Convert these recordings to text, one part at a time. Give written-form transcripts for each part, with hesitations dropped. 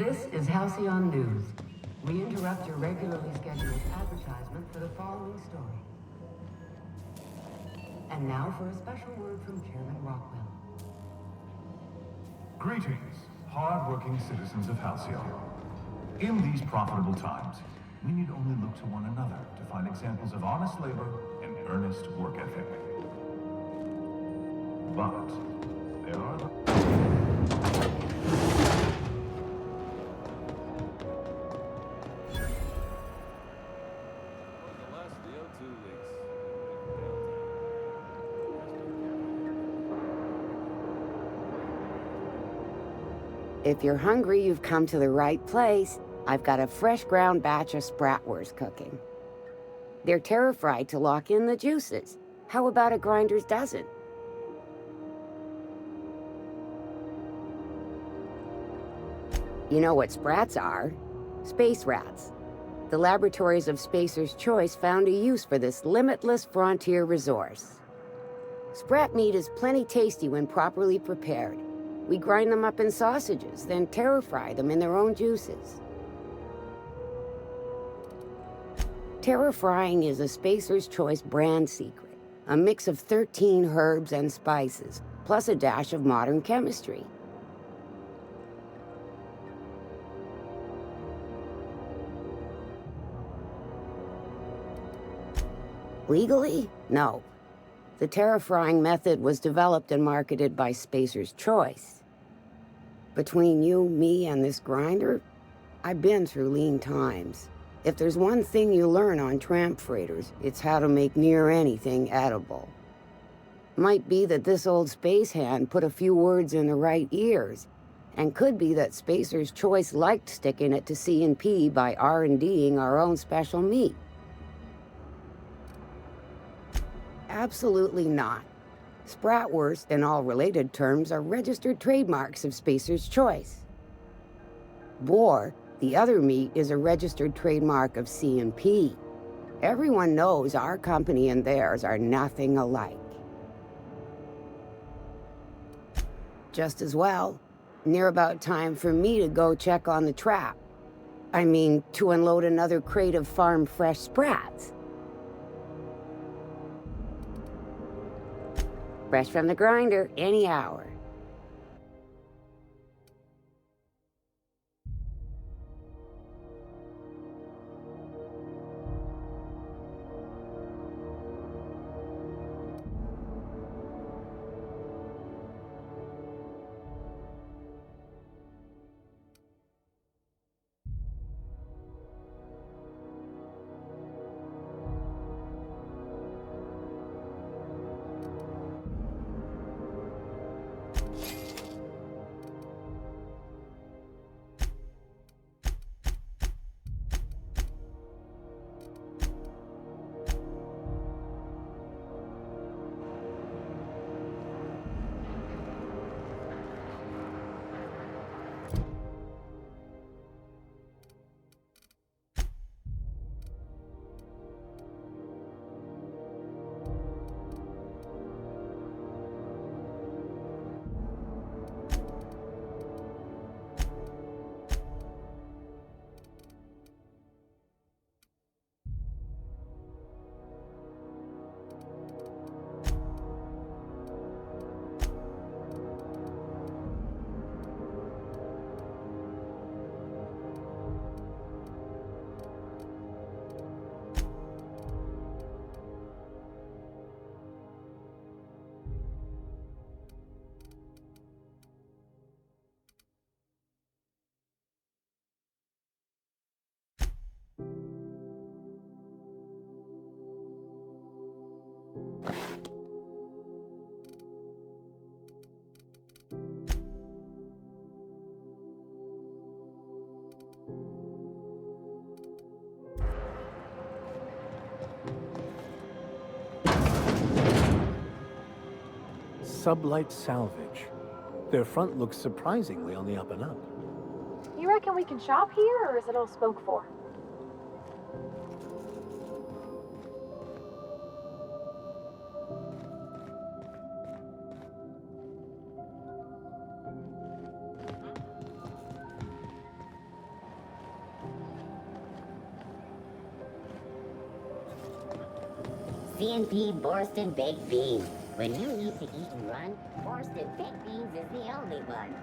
This is Halcyon News. We interrupt your regularly scheduled advertisement for the following story. And now for a special word from Chairman Rockwell. Greetings, hard-working citizens of Halcyon. In these profitable times, we need only look to one another to find examples of honest labor and earnest work ethic. But there are If you're hungry, you've come to the right place. I've got a fresh ground batch of spratwurst cooking. They're terra-fried to lock in the juices. How about a grinder's dozen? You know what sprats are? Space rats. The laboratories of Spacer's Choice found a use for this limitless frontier resource. Sprat meat is plenty tasty when properly prepared. We grind them up in sausages, then terra-fry them in their own juices. Terra-frying is a Spacer's Choice brand secret, a mix of 13 herbs and spices, plus a dash of modern chemistry. Legally? No. The terra-frying method was developed and marketed by Spacer's Choice. Between you, me, and this grinder, I've been through lean times. If there's one thing you learn on tramp freighters, it's how to make near anything edible. Might be that this old space hand put a few words in the right ears, and could be that Spacer's Choice liked sticking it to C&P by R&D'ing our own special meat. Absolutely not. Spratwurst and all related terms are registered trademarks of Spacer's Choice. Boar, the other meat, is a registered trademark of C&P. Everyone knows our company and theirs are nothing alike. Just as well, near about time for me to go check on the trap. I mean, to unload another crate of farm-fresh sprats. Fresh from the grinder, any hour. Sublight Salvage. Their front looks surprisingly on the up and up. You reckon we can shop here, or is it all spoke for? CNP Borsted Baked Beans. When you need to eat and run, Borsted Baked Beans is the only one.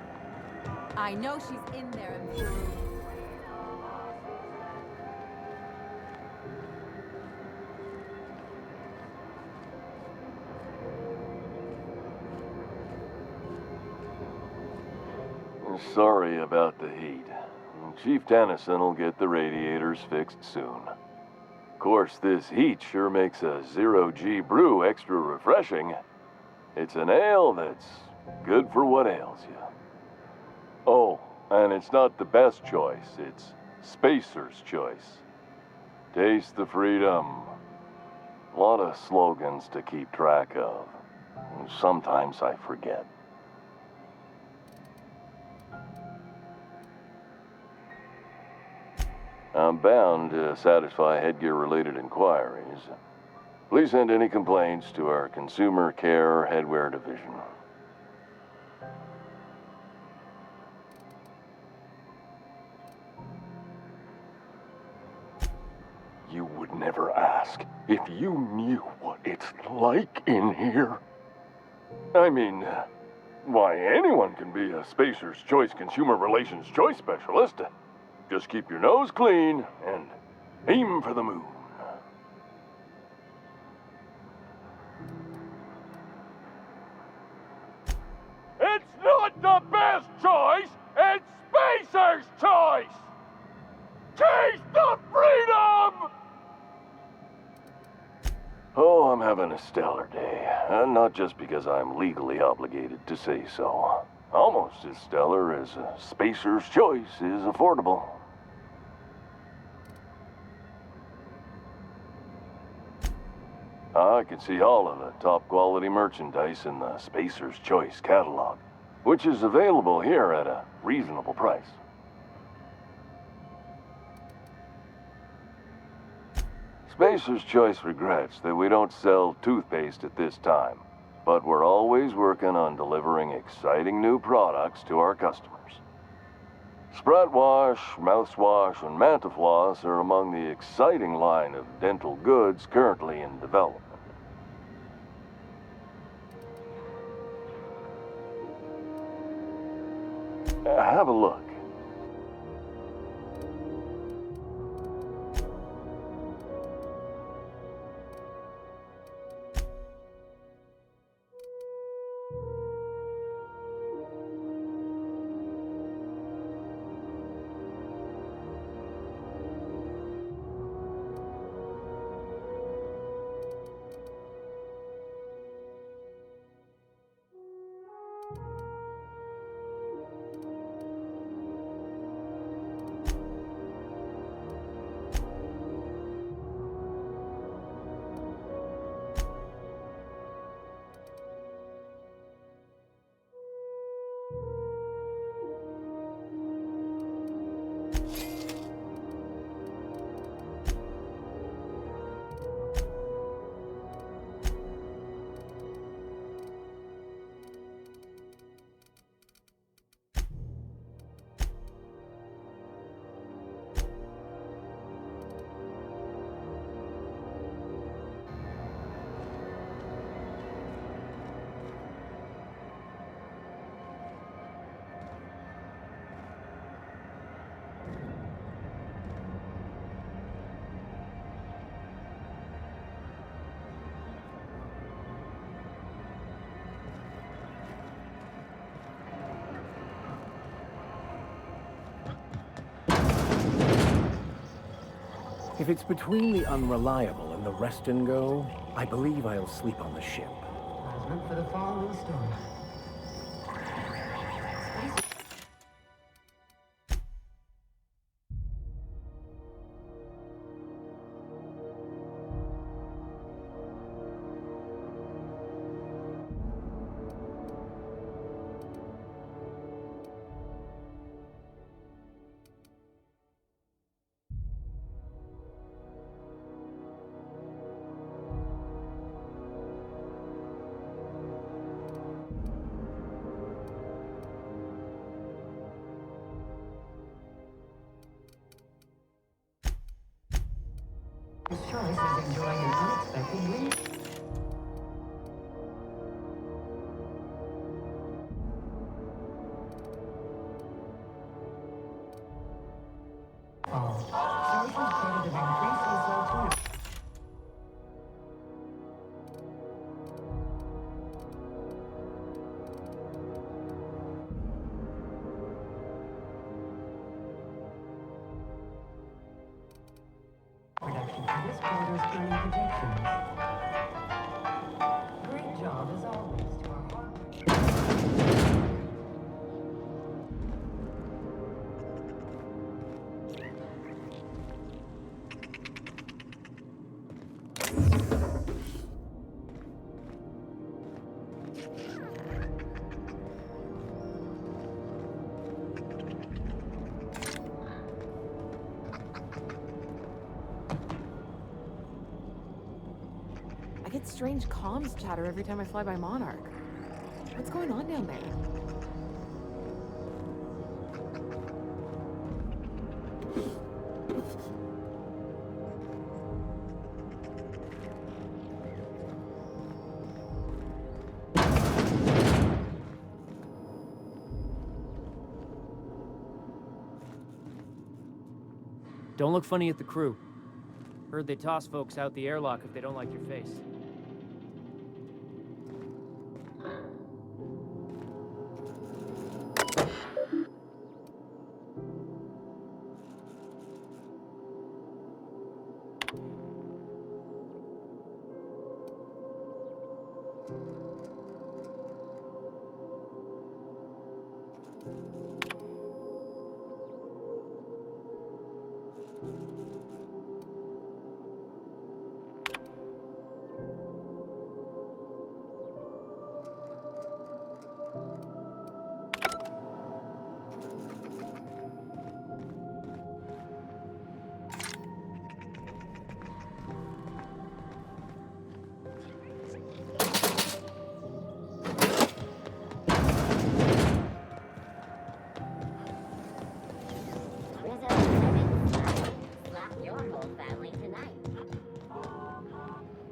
I know she's in there. Sorry about the heat. Chief Tennyson will get the radiators fixed soon. Of course, this heat sure makes a zero-G brew extra refreshing. It's an ale that's good for what ails you. Oh, and it's not the best choice, it's Spacer's choice. Taste the freedom. A lot of slogans to keep track of. Sometimes I forget. I'm bound to satisfy headgear-related inquiries. Please send any complaints to our Consumer Care Headwear Division. You would never ask if you knew what it's like in here. I mean, why, anyone can be a Spacer's Choice Consumer Relations Choice Specialist. Just keep your nose clean and aim for the moon. It's not the best choice, it's Spacer's choice! Taste the freedom! Oh, I'm having a stellar day. And not just because I'm legally obligated to say so. Almost as stellar as Spacer's Choice is affordable. I can see all of the top quality merchandise in the Spacer's Choice catalog, which is available here at a reasonable price. Spacer's Choice regrets that we don't sell toothpaste at this time, but we're always working on delivering exciting new products to our customers. Sprout Wash, Mouthwash, and Mantafloss are among the exciting line of dental goods currently in development. Have a look. If it's between the unreliable and the rest and go, I believe I'll sleep on the ship. For the following story. is enjoying an unexpected wind. Sources stated of increasing slow tuna. Production for this quarter's earning projections. Great job as always to our hard. I get strange comms chatter every time I fly by Monarch. What's going on down there? Don't look funny at the crew. Heard they toss folks out the airlock if they don't like your face.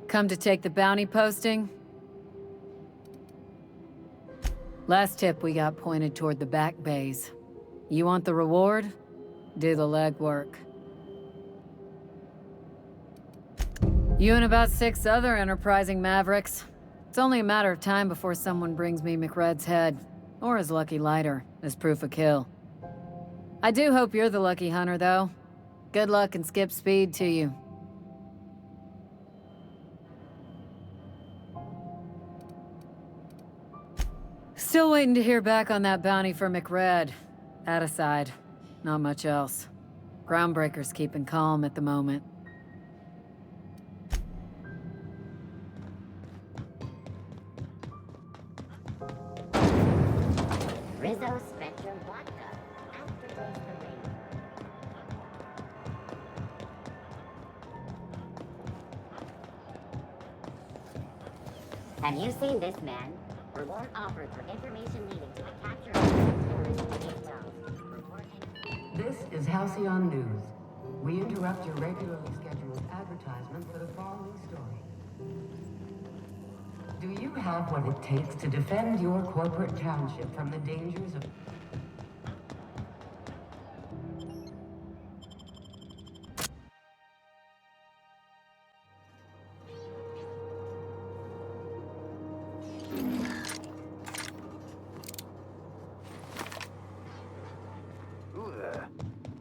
Come to take the bounty posting? Last tip we got pointed toward the back bays. You want the reward? Do the legwork. You and about 6 other enterprising mavericks. It's only a matter of time before someone brings me McRed's head, or his lucky lighter, as proof of kill. I do hope you're the lucky hunter, though. Good luck and skip speed to you. Still waiting to hear back on that bounty for McRed. That aside, not much else. Groundbreaker's keeping calm at the moment. Rizzo Spectrum Vodka. Aftertaste the ring. Have you seen this man? Reward offered for information leading to the capture of terrorist intel. This is Halcyon News. We interrupt your regularly scheduled advertisement for the following story. Do you have what it takes to defend your corporate township from the dangers of...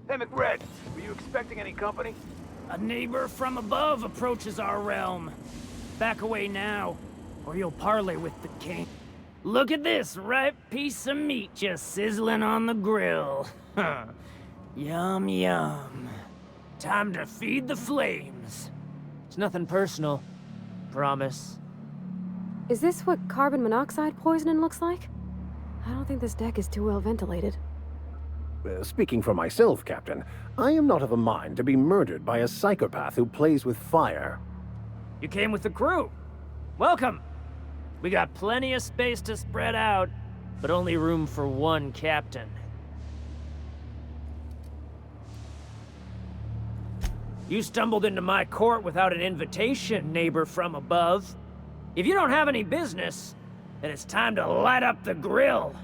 Hey, McRed, were you expecting any company? A neighbor from above approaches our realm. Back away now, or you'll parley with the king. Look at this ripe piece of meat just sizzling on the grill. Yum, yum. Time to feed the flames. It's nothing personal. Promise. Is this what carbon monoxide poisoning looks like? I don't think this deck is too well ventilated. Speaking for myself, Captain, I am not of a mind to be murdered by a psychopath who plays with fire. You came with the crew. Welcome. We got plenty of space to spread out, but only room for one captain. You stumbled into my court without an invitation, neighbor from above. If you don't have any business, then it's time to light up the grill.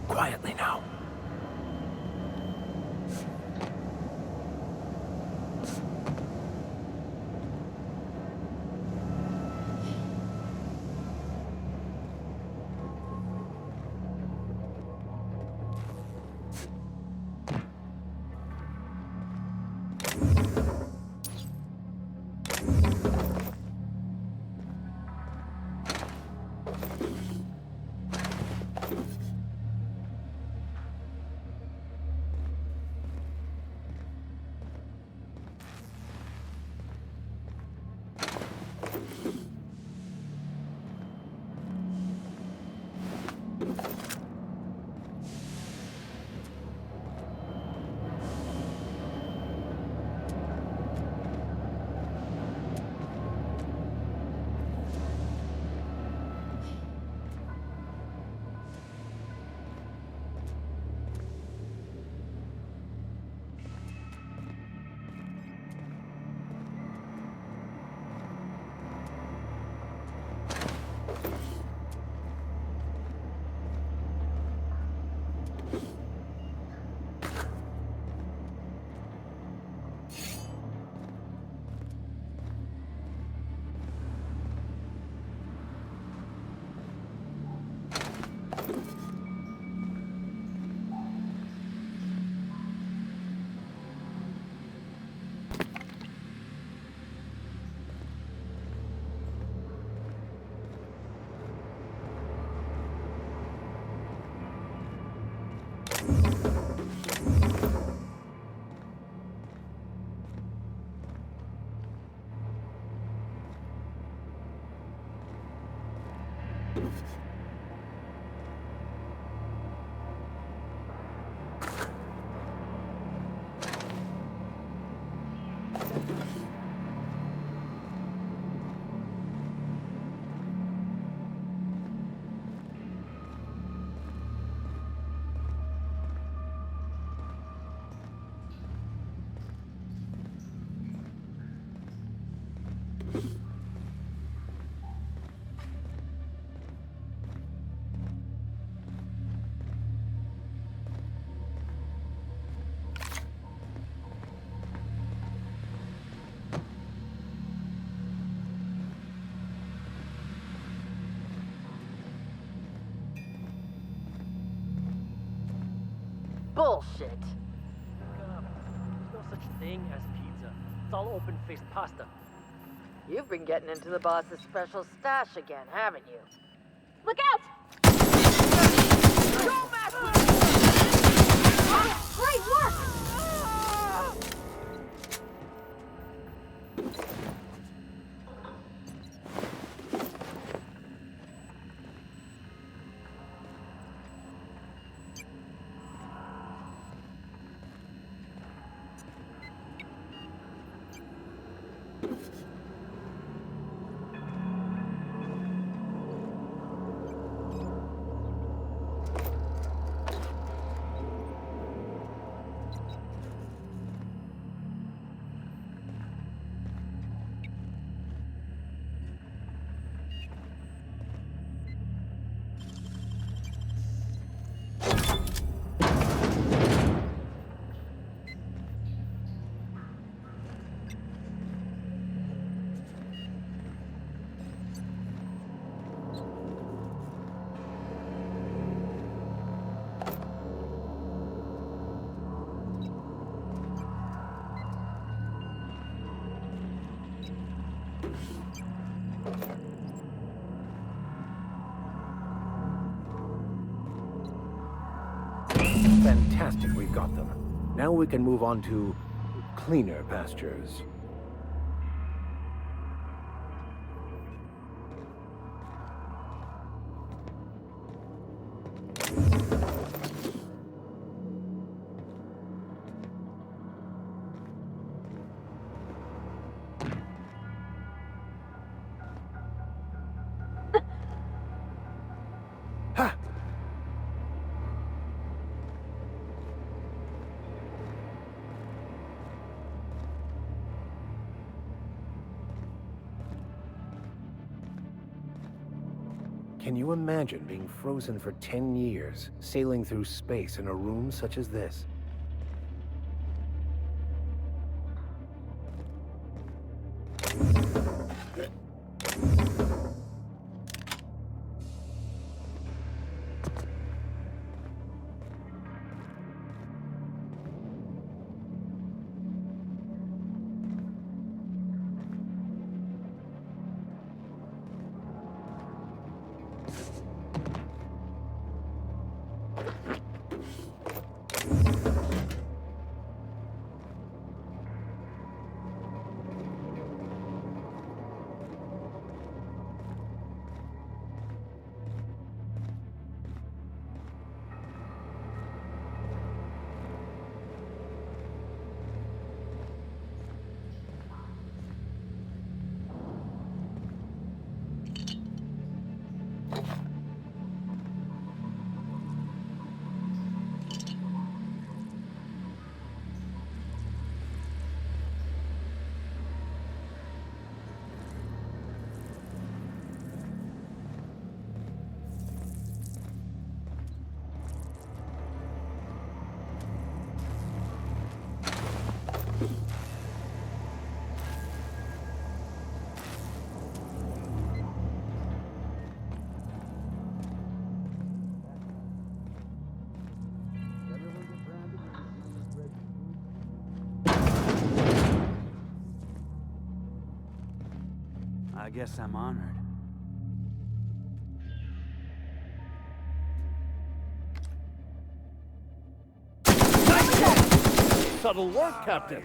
Quietly now. Bullshit. There's no such thing as pizza. It's all open-faced pasta. You've been getting into the boss's special stash again, haven't you? Look out! Great work! Fantastic, we've got them. Now we can move on to cleaner pastures. Can you imagine being frozen for 10 years, sailing through space in a room such as this? I guess I'm honored. Subtle work, Captain.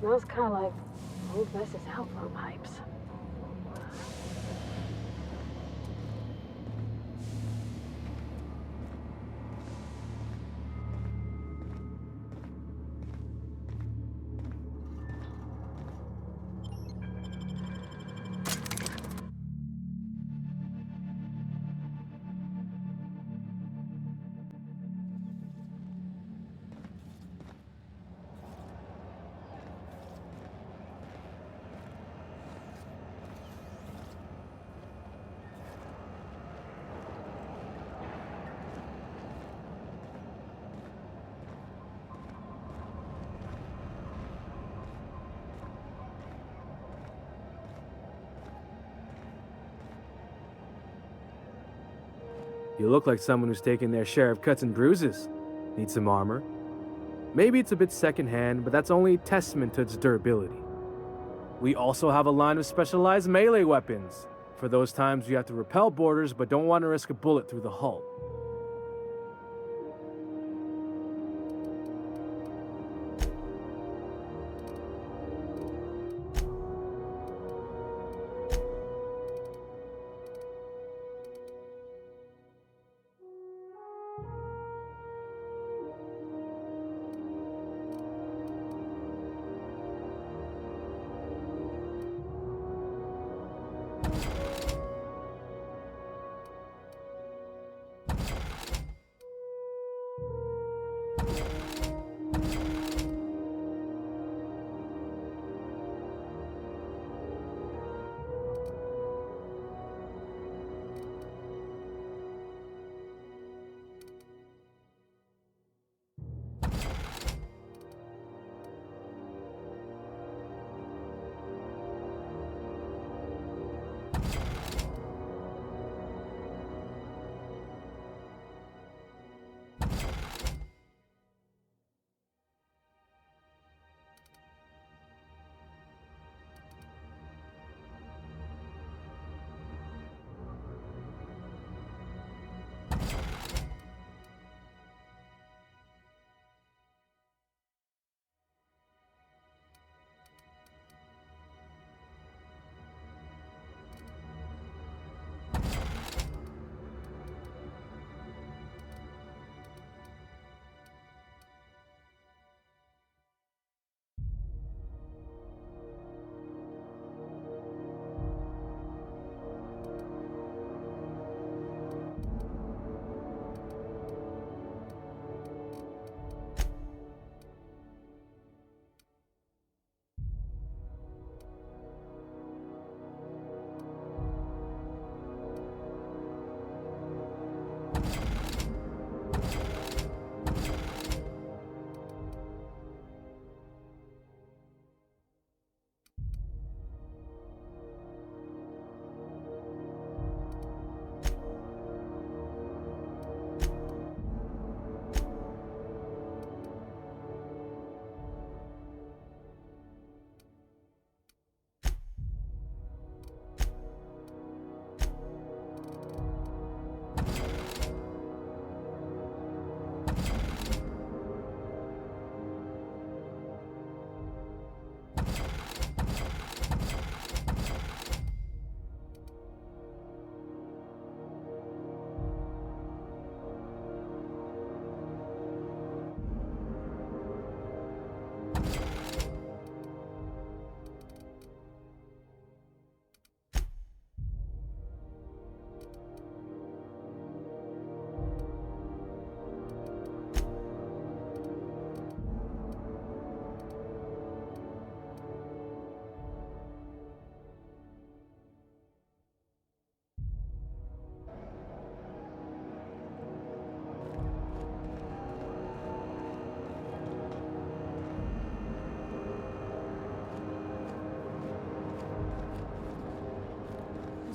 Smells kind of like old Mess's outflow pipes. You look like someone who's taken their share of cuts and bruises. Need some armor? Maybe it's a bit secondhand, but that's only a testament to its durability. We also have a line of specialized melee weapons, for those times you have to repel boarders but don't want to risk a bullet through the hull.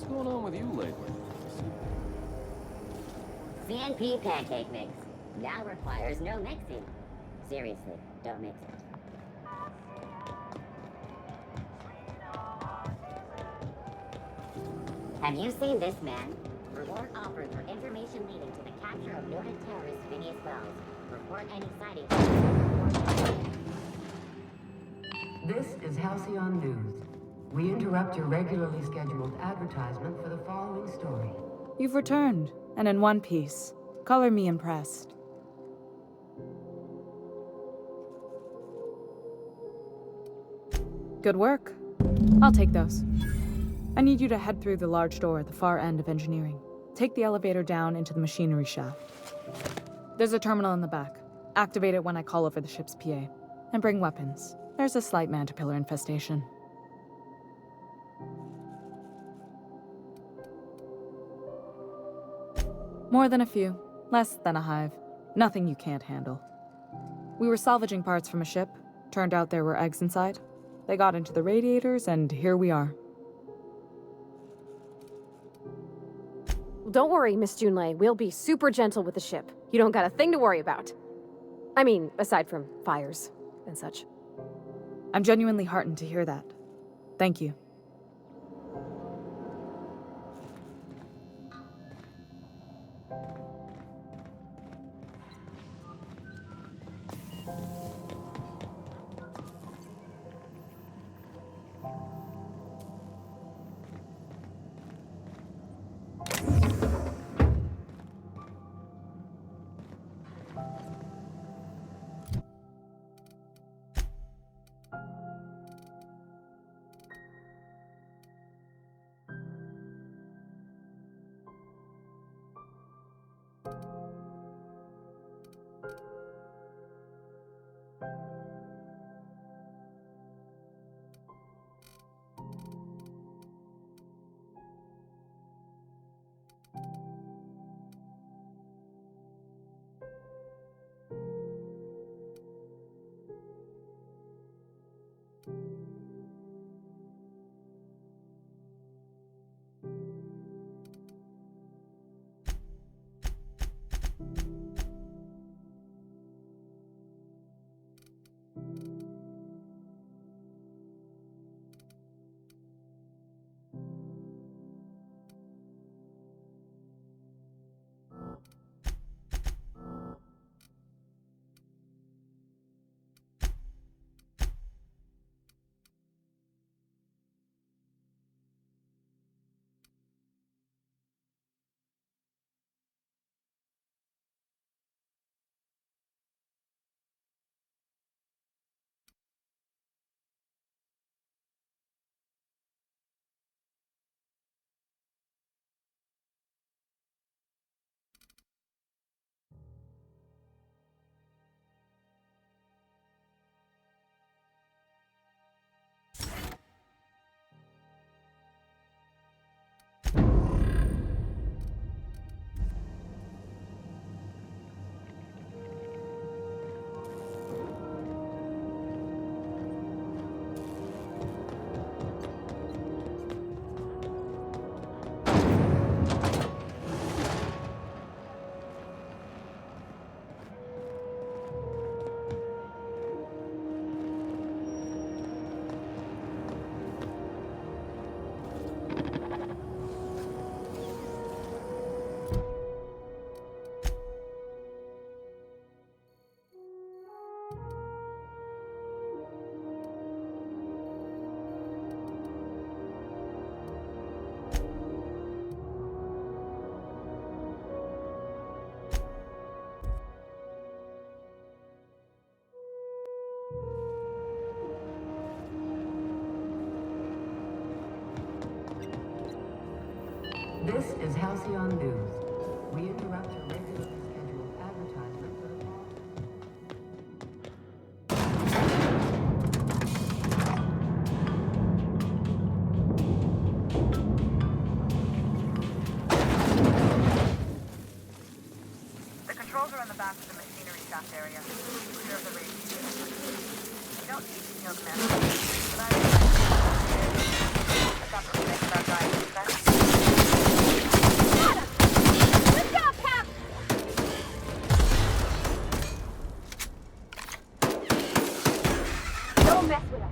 What's going on with you lately? CNP pancake mix now requires no mixing. Seriously, don't mix it. Have you seen this man? Reward offered for information leading to the capture of noted terrorist Phineas Wells. Report any sightings. This is Halcyon News. We interrupt your regularly scheduled advertisement for the following story. You've returned, and in one piece. Color me impressed. Good work. I'll take those. I need you to head through the large door at the far end of engineering. Take the elevator down into the machinery shaft. There's a terminal in the back. Activate it when I call over the ship's PA. And bring weapons. There's a slight mantipillar infestation. More than a few. Less than a hive. Nothing you can't handle. We were salvaging parts from a ship. Turned out there were eggs inside. They got into the radiators, and here we are. Don't worry, Miss Junlei. We'll be super gentle with the ship. You don't got a thing to worry about. I mean, aside from fires and such. I'm genuinely heartened to hear that. Thank you. This is Halcyon News. We interrupt your regularly scheduled advertisement for the The controls are in the back of the machinery shaft area. Clear the radiators. You don't need detailed command, but I've got to think about guys. Good job, Cap! Don't mess with us.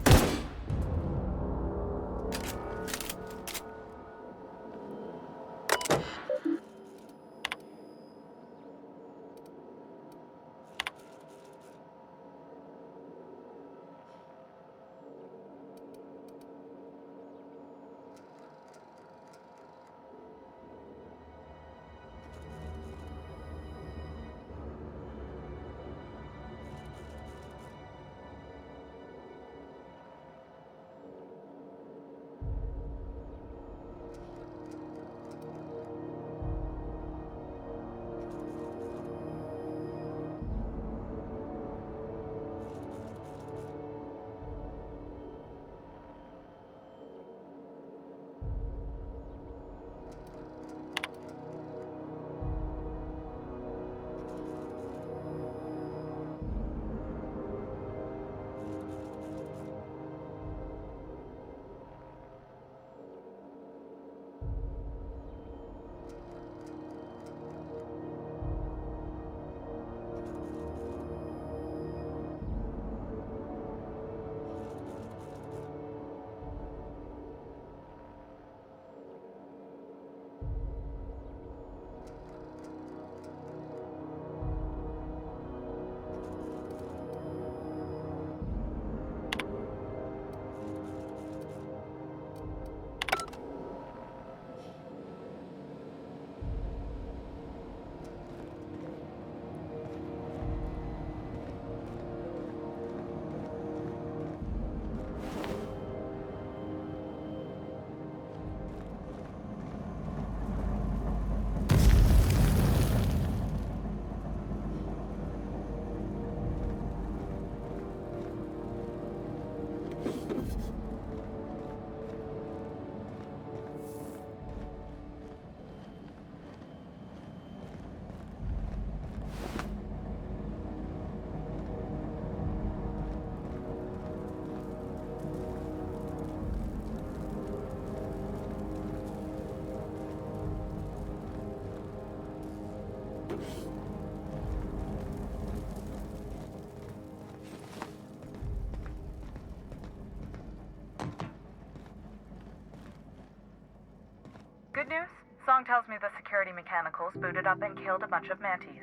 Good news? Song tells me the security mechanicals booted up and killed a bunch of mantis.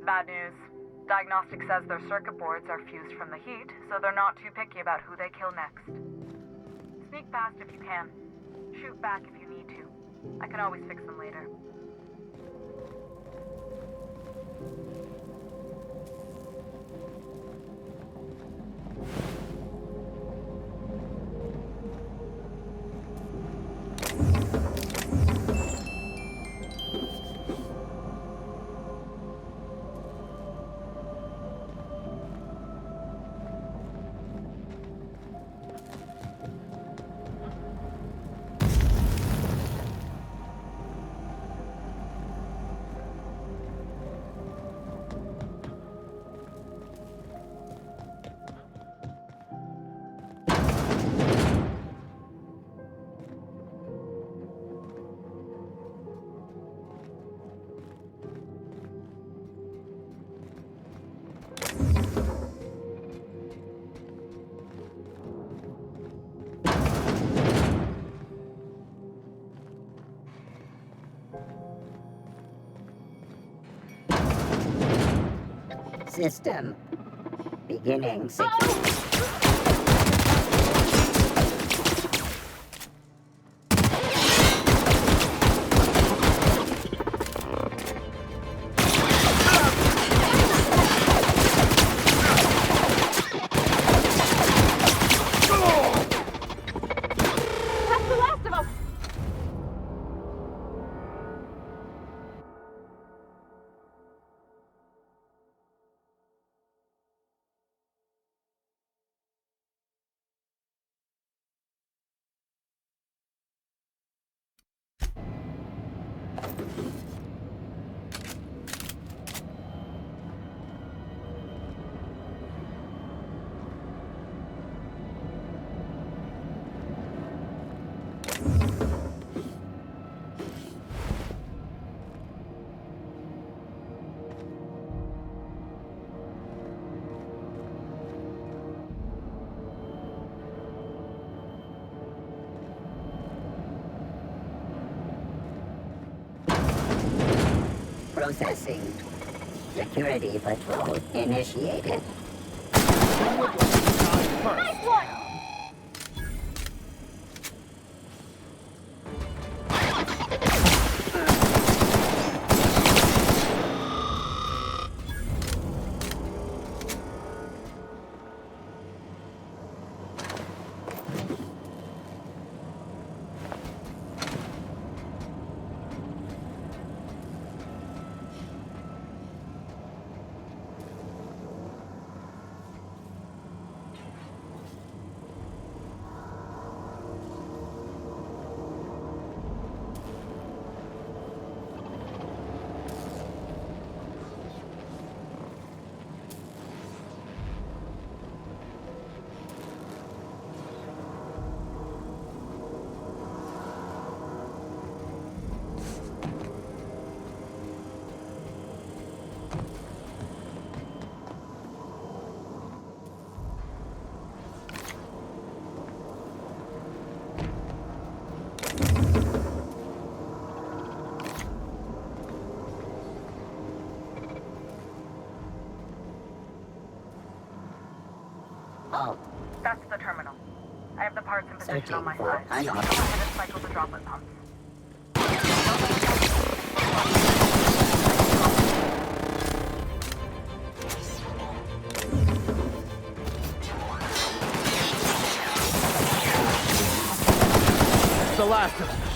Bad news. Diagnostic says their circuit boards are fused from the heat, so they're not too picky about who they kill next. Sneak past if you can. Shoot back if you need to. I can always fix them later. System. Beginning secure. Processing. Security patrol initiated. Nice one! Oh. That's the terminal. I have the parts in position Searching on my for side. Go unlock. ahead and cycle the droplet pumps. The last of them.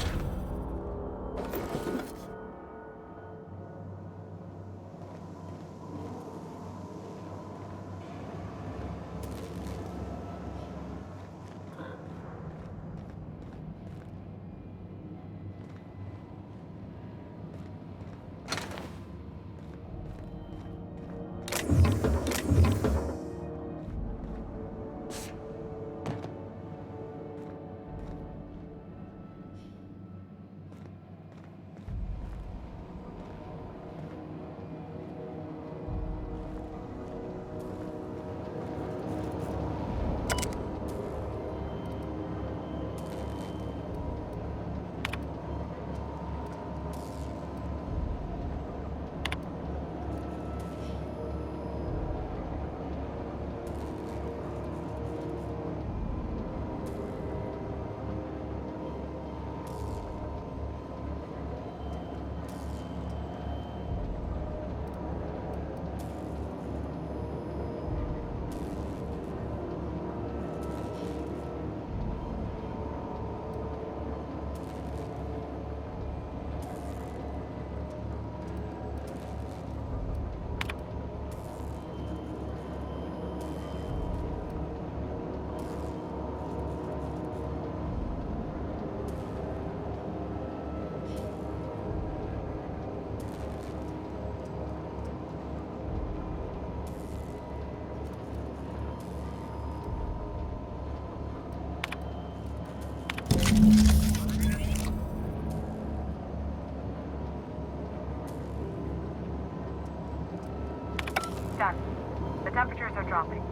temperatures are dropping.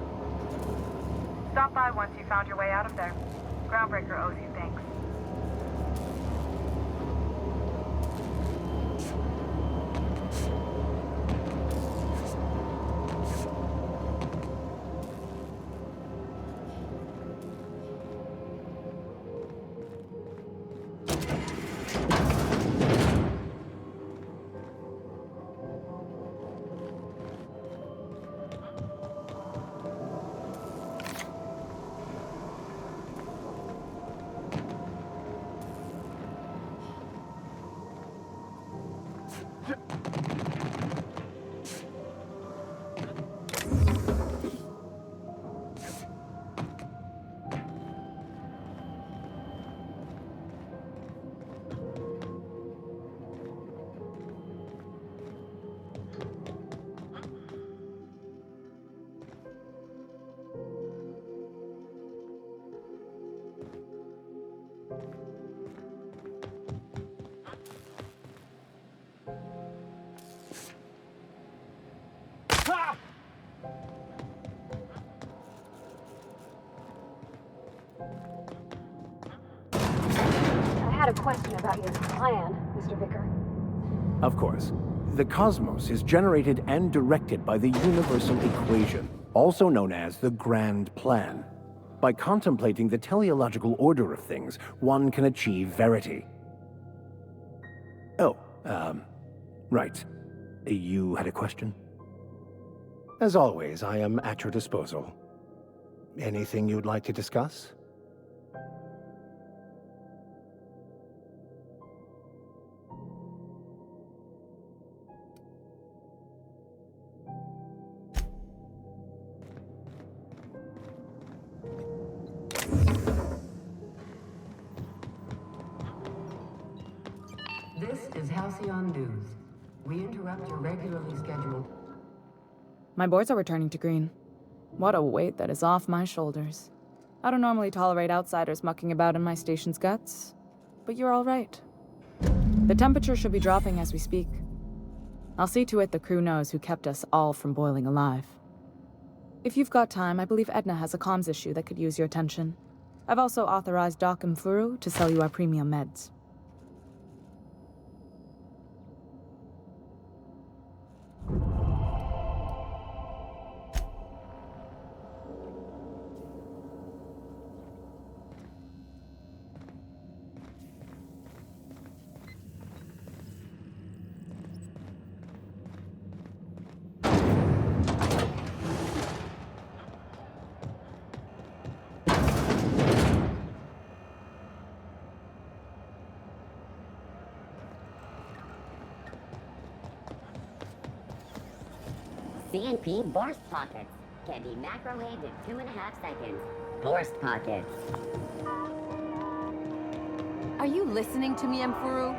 Stop by once you found your way out of there. Groundbreaker owes you thanks. I had a question about your plan, Mr. Vicar. Of course. The cosmos is generated and directed by the universal equation, also known as the Grand Plan. By contemplating the teleological order of things, one can achieve verity. Oh, right. You had a question? As always, I am at your disposal. Anything you'd like to discuss? This is Halcyon News. We interrupt your regularly scheduled... My boards are returning to green. What a weight that is off my shoulders. I don't normally tolerate outsiders mucking about in my station's guts, but you're all right. The temperature should be dropping as we speak. I'll see to it the crew knows who kept us all from boiling alive. If you've got time, I believe Edna has a comms issue that could use your attention. I've also authorized Doc and Furu to sell you our premium meds. CNP burst pockets can be macrowaved in 2.5 seconds. Burst pockets. Are you listening to me, Mfuru?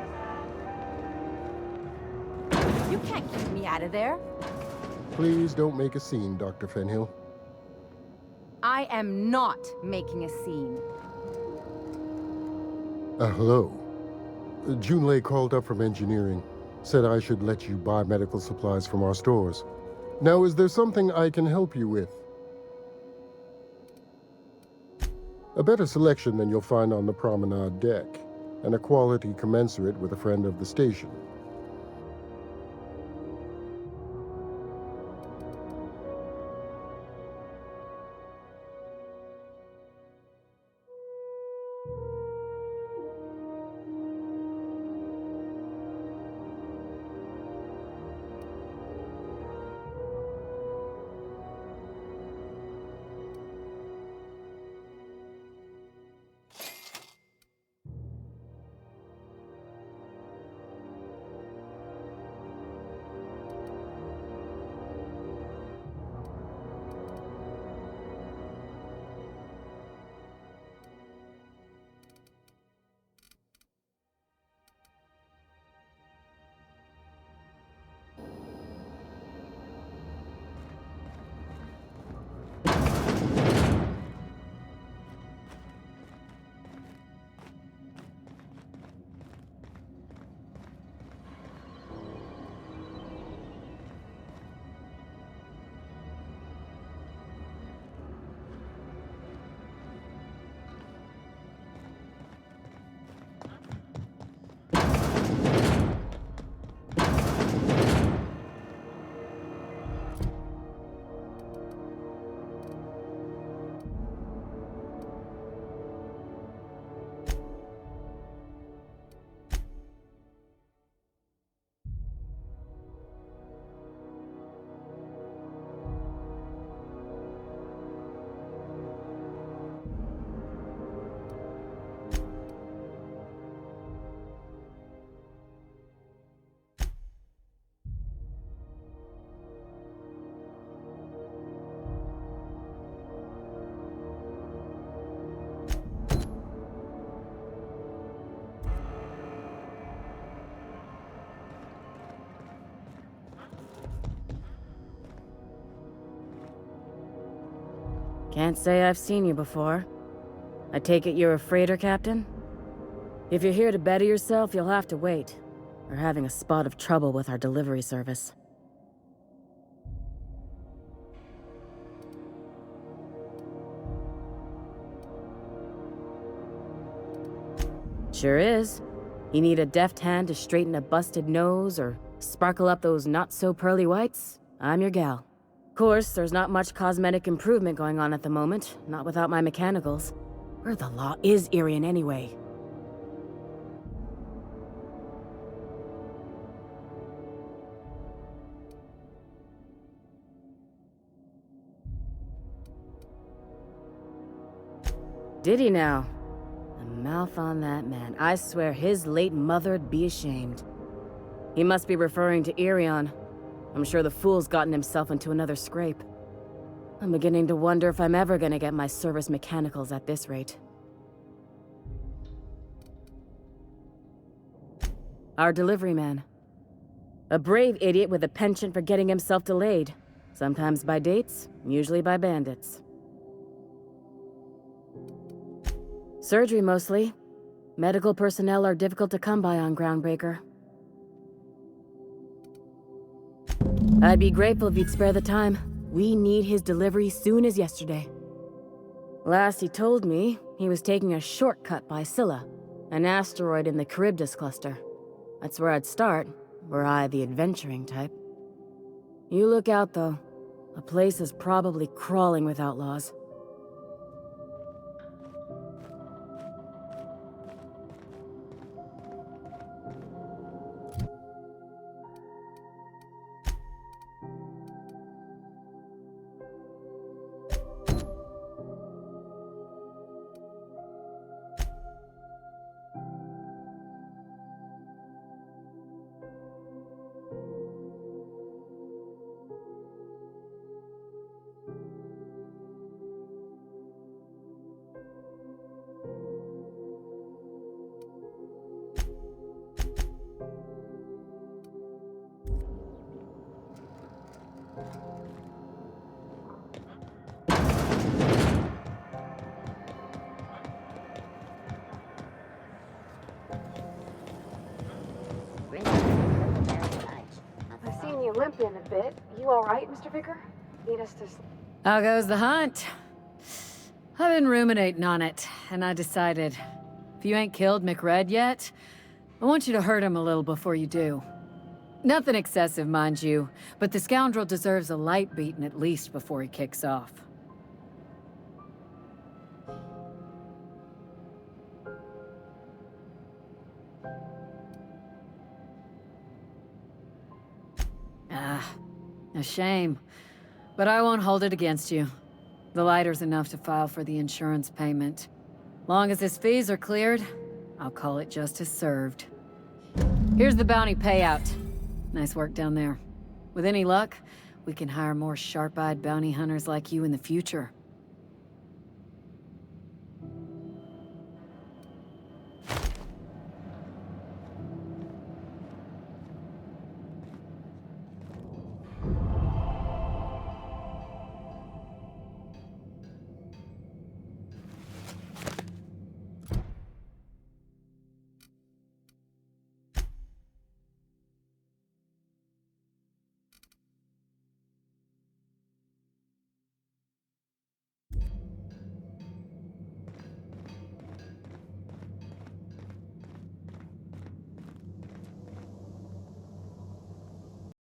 You can't keep me out of there. Please don't make a scene, Dr. Fenhill. I am not making a scene. Hello. Junlei called up from engineering. Said I should let you buy medical supplies from our stores. Now, is there something I can help you with? A better selection than you'll find on the promenade deck, and a quality commensurate with a friend of the station. Can't say I've seen you before. I take it you're a freighter captain? If you're here to better yourself, you'll have to wait. We're having a spot of trouble with our delivery service. Sure is. You need a deft hand to straighten a busted nose or sparkle up those not-so-pearly whites? I'm your gal. Of course, there's not much cosmetic improvement going on at the moment, not without my mechanicals. Where the law is Irian anyway? Did he now? The mouth on that man. I swear his late mother'd be ashamed. He must be referring to Irion. I'm sure the fool's gotten himself into another scrape. I'm beginning to wonder if I'm ever gonna get my service mechanicals at this rate. Our delivery man. A brave idiot with a penchant for getting himself delayed. Sometimes by dates, usually by bandits. Surgery mostly. Medical personnel are difficult to come by on Groundbreaker. I'd be grateful if you'd spare the time. We need his delivery soon as yesterday. Last he told me, he was taking a shortcut by Scylla, an asteroid in the Charybdis cluster. That's where I'd start, were I the adventuring type. You look out, though. The place is probably crawling with outlaws. I've seen you limping a bit. You alright, Mr. Vicar? Need us to... How goes the hunt? I've been ruminating on it, and I decided, if you ain't killed McRed yet, I want you to hurt him a little before you do. Nothing excessive, mind you, but the scoundrel deserves a light beating at least before he kicks off. A shame. But I won't hold it against you. The lighter's enough to file for the insurance payment. Long as his fees are cleared, I'll call it justice served. Here's the bounty payout. Nice work down there. With any luck, we can hire more sharp-eyed bounty hunters like you in the future.